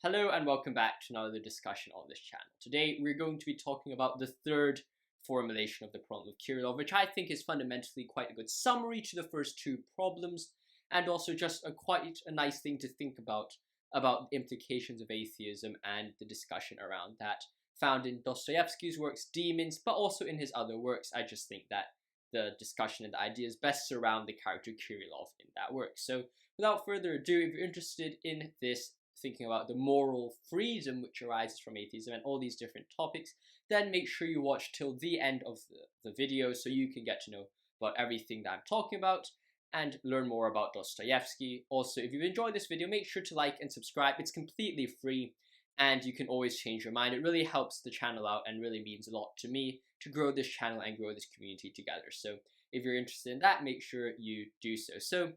Hello and welcome back to another discussion on this channel. Today we're going to be talking about the third formulation of the problem of Kirillov, which I think is fundamentally quite a good summary to the first two problems, and also just quite a nice thing to think about the implications of atheism and the discussion around that, found in Dostoevsky's works Demons, but also in his other works. I just think that the discussion and the ideas best surround the character Kirillov in that work. So without further ado, if you're interested in this, thinking about the moral freedom which arises from atheism and all these different topics, then make sure you watch till the end of the video so you can get to know about everything that I'm talking about and learn more about Dostoevsky. Also, if you've enjoyed this video, make sure to like and subscribe. It's completely free and you can always change your mind. It really helps the channel out and really means a lot to me to grow this channel and grow this community together. So if you're interested in that, make sure you do so. So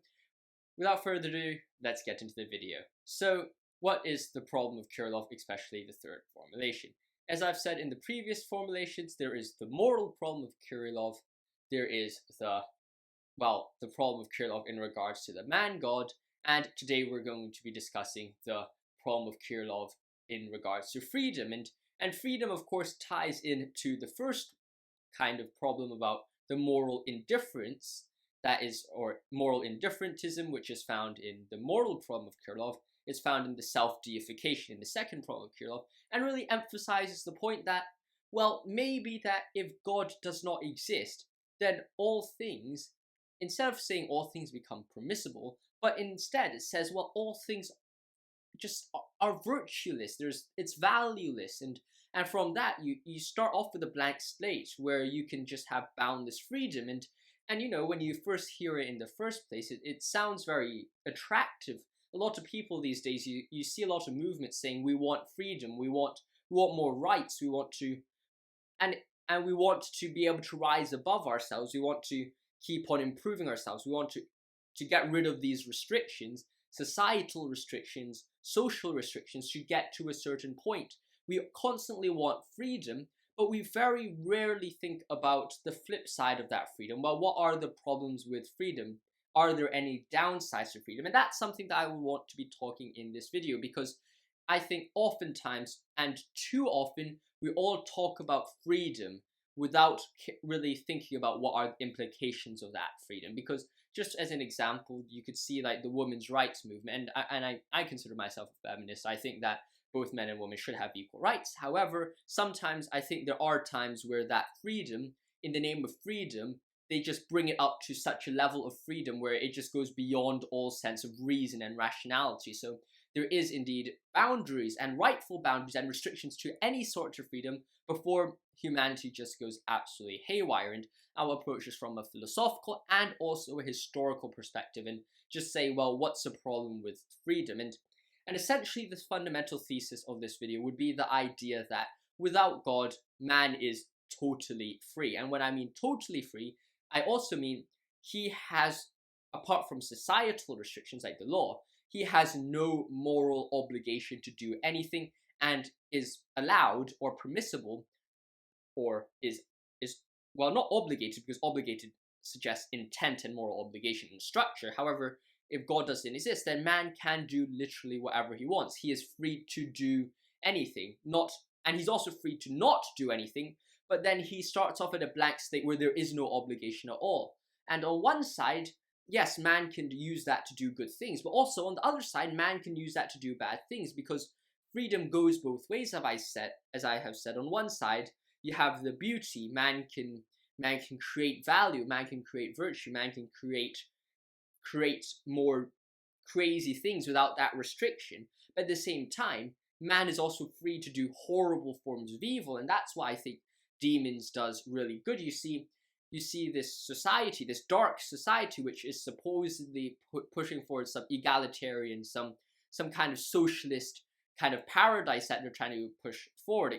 without further ado, let's get into the video. So what is the problem of Kirillov, especially the third formulation? As I've said in the previous formulations, there is the moral problem of Kirillov, there is the problem of Kirillov in regards to the man-god, and today we're going to be discussing the problem of Kirillov in regards to freedom. And freedom, of course, ties into the first kind of problem about the moral indifference, that is, or moral indifferentism, which is found in the moral problem of Kirillov. Is found in the self-deification in the second problem of Kirillov, and really emphasizes the point that, well, maybe that if God does not exist, then all things, instead of saying all things become permissible, but instead it says, well, all things just are virtueless, it's valueless, and from that you start off with a blank slate where you can just have boundless freedom, and you know, when you first hear it in the first place, it sounds very attractive. A lot of people these days, you see a lot of movements saying we want freedom, we want more rights, we want to, and we want to be able to rise above ourselves, we want to keep on improving ourselves, we want to get rid of these restrictions, societal restrictions, social restrictions, to get to a certain point. We constantly want freedom, but we very rarely think about the flip side of that freedom. Well, what are the problems with freedom? Are there any downsides to freedom? And that's something that I will want to be talking in this video, because I think oftentimes, and too often, we all talk about freedom without really thinking about what are the implications of that freedom. Because just as an example, you could see like the women's rights movement, and I consider myself a feminist. I think that both men and women should have equal rights. However, sometimes I think there are times where that freedom, in the name of freedom, they just bring it up to such a level of freedom where it just goes beyond all sense of reason and rationality. So there is indeed boundaries and rightful boundaries and restrictions to any sort of freedom before humanity just goes absolutely haywire. And I'll approach this from a philosophical and also a historical perspective and just say, well, what's the problem with freedom? And essentially the fundamental thesis of this video would be the idea that without God, man is totally free. And when I mean totally free, I also mean he has, apart from societal restrictions like the law, he has no moral obligation to do anything, and is allowed or permissible, or is well, not obligated, because obligated suggests intent and moral obligation and structure. However, if God doesn't exist, then man can do literally whatever he wants. He is free to do anything, and he's also free to not do anything. But then he starts off at a blank slate where there is no obligation at all. And on one side, yes, man can use that to do good things, but also on the other side, man can use that to do bad things, because freedom goes both ways, as I have said. On one side, you have the beauty. Man can create value, man can create virtue, man can create more crazy things without that restriction. But at the same time, man is also free to do horrible forms of evil, and that's why I think Demons does really good. You see this society, this dark society, which is supposedly pushing forward some egalitarian, some kind of socialist kind of paradise that they're trying to push forward,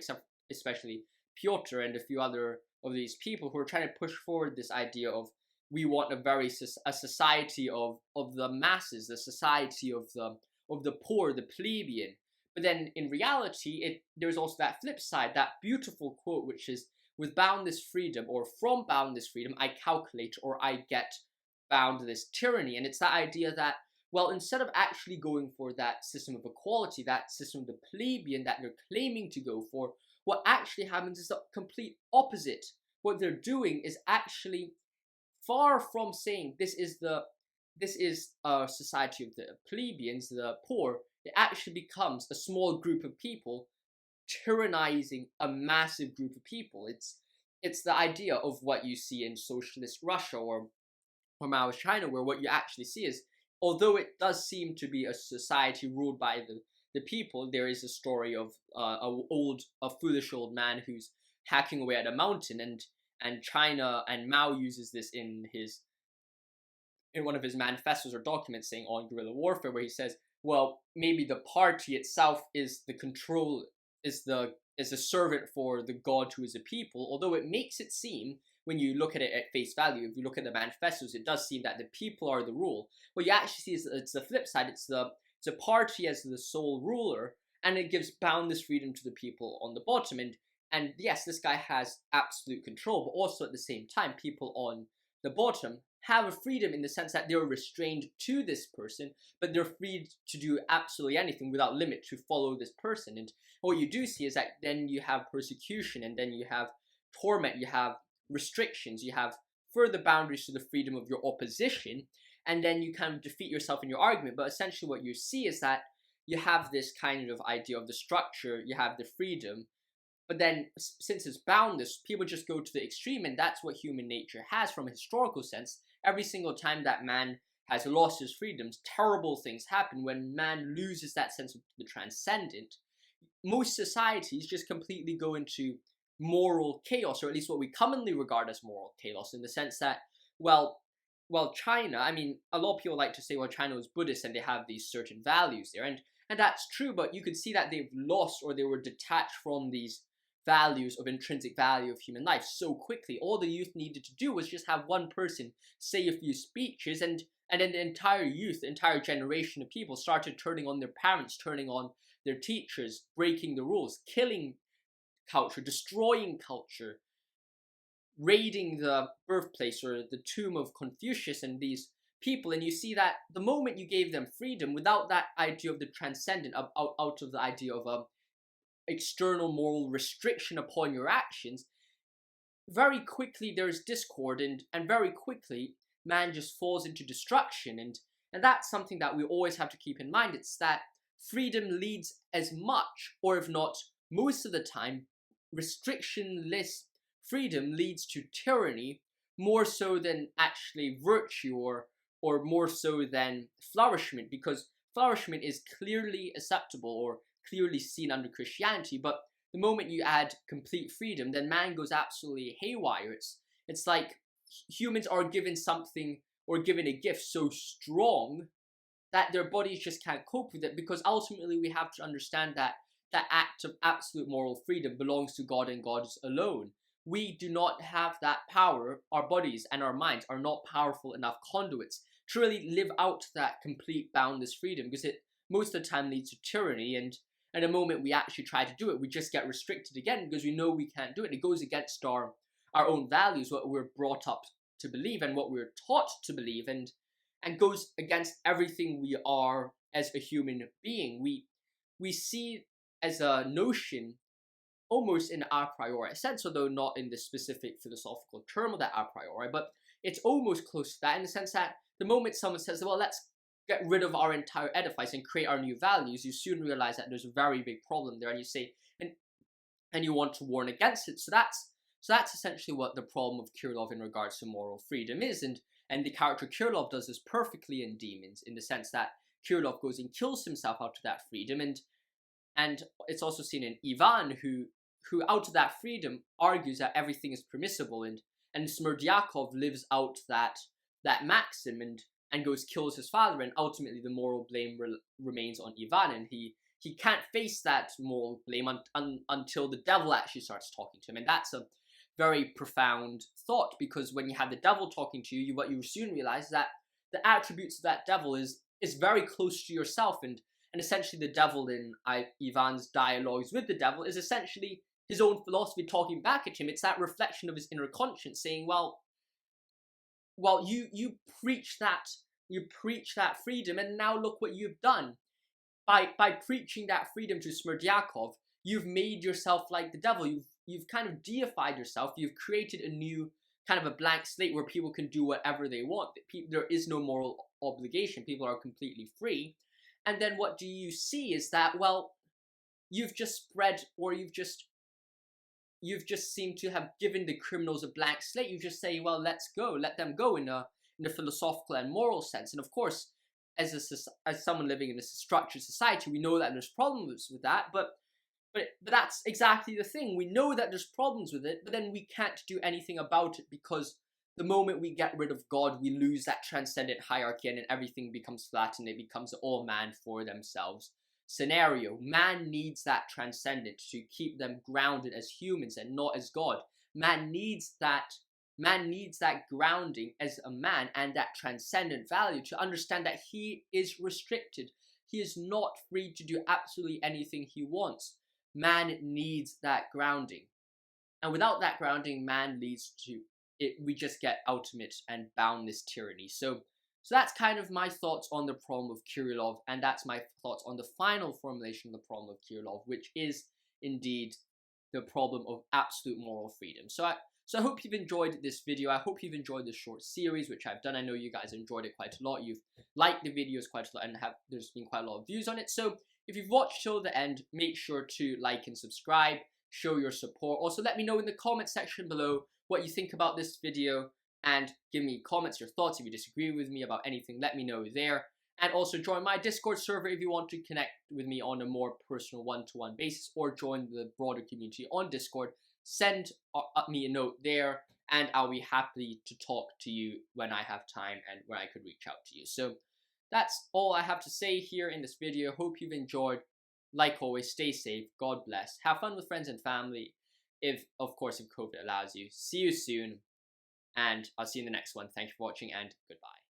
especially Piotr and a few other of these people who are trying to push forward this idea of, we want a society of the masses, the society of the poor, the plebeian. But then in reality, there's also that flip side, that beautiful quote, which is, with boundless freedom, or from boundless freedom, I calculate or I get boundless tyranny. And it's that idea that well, instead of actually going for that system of equality, that system of the plebeian that they're claiming to go for, what actually happens is the complete opposite. What they're doing is actually far from saying this is a society of the plebeians, the poor. It actually becomes a small group of people tyrannizing a massive group of people. It's the idea of what you see in socialist Russia or Maoist China, where what you actually see is, although it does seem to be a society ruled by the people, there is a story of a foolish old man who's hacking away at a mountain, and China, and Mao uses this in one of his manifestos or documents saying on guerrilla warfare, where he says, well, maybe the party itself is the control, is a servant for the god who is a people, although it makes it seem, when you look at it at face value, if you look at the manifestos, it does seem that the people are the rule. What you actually see is it's the flip side. It's a party as the sole ruler, and it gives boundless freedom to the people on the bottom. And yes, this guy has absolute control, but also at the same time, people on the bottom have a freedom in the sense that they're restrained to this person, but they're free to do absolutely anything without limit to follow this person. And what you do see is that then you have persecution, and then you have torment, you have restrictions, you have further boundaries to the freedom of your opposition, and then you kind of defeat yourself in your argument. But essentially what you see is that you have this kind of idea of the structure, you have the freedom, but then since it's boundless, people just go to the extreme, and that's what human nature has from a historical sense. Every single time that man has lost his freedoms, terrible things happen. When man loses that sense of the transcendent, most societies just completely go into moral chaos, or at least what we commonly regard as moral chaos, in the sense that, well, China, I mean, a lot of people like to say, well, China was Buddhist and they have these certain values there, and that's true, but you could see that they've lost, or they were detached from these values of intrinsic value of human life so quickly. All the youth needed to do was just have one person say a few speeches, and then the entire youth, the entire generation of people started turning on their parents, turning on their teachers, breaking the rules, killing culture, destroying culture, raiding the birthplace or the tomb of Confucius and these people. And you see that the moment you gave them freedom, without that idea of the transcendent, out of the idea of external moral restriction upon your actions, very quickly there's discord, and very quickly man just falls into destruction. And that's something that we always have to keep in mind. It's that freedom leads as much, or if not most of the time, restrictionless freedom leads to tyranny more so than actually virtue, or more so than flourishment, because flourishment is clearly acceptable or clearly seen under Christianity. But the moment you add complete freedom, then man goes absolutely haywire. It's like humans are given something, or given a gift so strong that their bodies just can't cope with it, because ultimately we have to understand that that act of absolute moral freedom belongs to God and God alone. We do not have that power. Our bodies and our minds are not powerful enough conduits to really live out that complete boundless freedom, because it most of the time leads to tyranny, and the moment we actually try to do it, we just get restricted again, because we know we can't do it. It goes against our own values, what we're brought up to believe and what we're taught to believe, and goes against everything we are as a human being. We see as a notion almost in a priori sense, although not in the specific philosophical term of that a priori, but it's almost close to that, in the sense that the moment someone says, well, let's get rid of our entire edifice and create our new values, you soon realize that there's a very big problem there, and you say, and you want to warn against it. So that's essentially what the problem of Kirillov in regards to moral freedom is, and the character Kirillov does this perfectly in Demons, in the sense that Kirillov goes and kills himself out of that freedom, and it's also seen in Ivan, who out of that freedom argues that everything is permissible, and Berdyaev lives out that maxim, and goes kills his father, and ultimately the moral blame remains on Ivan, and he can't face that moral blame until the devil actually starts talking to him. And that's a very profound thought, because when you have the devil talking to you, what you soon realize is that the attributes of that devil is very close to yourself, and essentially the devil in Ivan's dialogues with the devil is essentially his own philosophy talking back at him. It's that reflection of his inner conscience saying, well, you preach that, you preach that freedom, and now look what you've done. By preaching that freedom to Berdyaev, you've made yourself like the devil. You've kind of deified yourself. You've created a new kind of a blank slate where people can do whatever they want. There is no moral obligation. People are completely free. And then what do you see is that, well, you've just spread, or you've just seemed to have given the criminals a blank slate. You just say, well, let's go, let them go in a philosophical and moral sense. And of course, as someone living in a structured society, we know that there's problems with that, but that's exactly the thing. We know that there's problems with it, but then we can't do anything about it, because the moment we get rid of God, we lose that transcendent hierarchy, and then everything becomes flat, and it becomes an all man for themselves scenario. Man needs that transcendent to keep them grounded as humans and not as God. Man needs that grounding as a man and that transcendent value to understand that he is restricted. He is not free to do absolutely anything he wants. Man needs that grounding. And without that grounding, man leads to it. We just get ultimate and boundless tyranny. So that's kind of my thoughts on the problem of Kirillov, and that's my thoughts on the final formulation of the problem of Kirillov, which is indeed the problem of absolute moral freedom. So I hope you've enjoyed this video. I hope you've enjoyed this short series, which I've done. I know you guys enjoyed it quite a lot. You've liked the videos quite a lot, and there's been quite a lot of views on it. So if you've watched till the end, make sure to like and subscribe, show your support. Also, let me know in the comment section below what you think about this video, and give me comments, your thoughts. If you disagree with me about anything, let me know there. And also join my Discord server if you want to connect with me on a more personal one-to-one basis, or join the broader community on Discord. Send me a note there, and I'll be happy to talk to you when I have time and when I could reach out to you. So that's all I have to say here in this video. Hope you've enjoyed. Like always, stay safe, God bless, have fun with friends and family, if COVID allows you. See you soon, and I'll see you in the next one. Thank you for watching, and goodbye.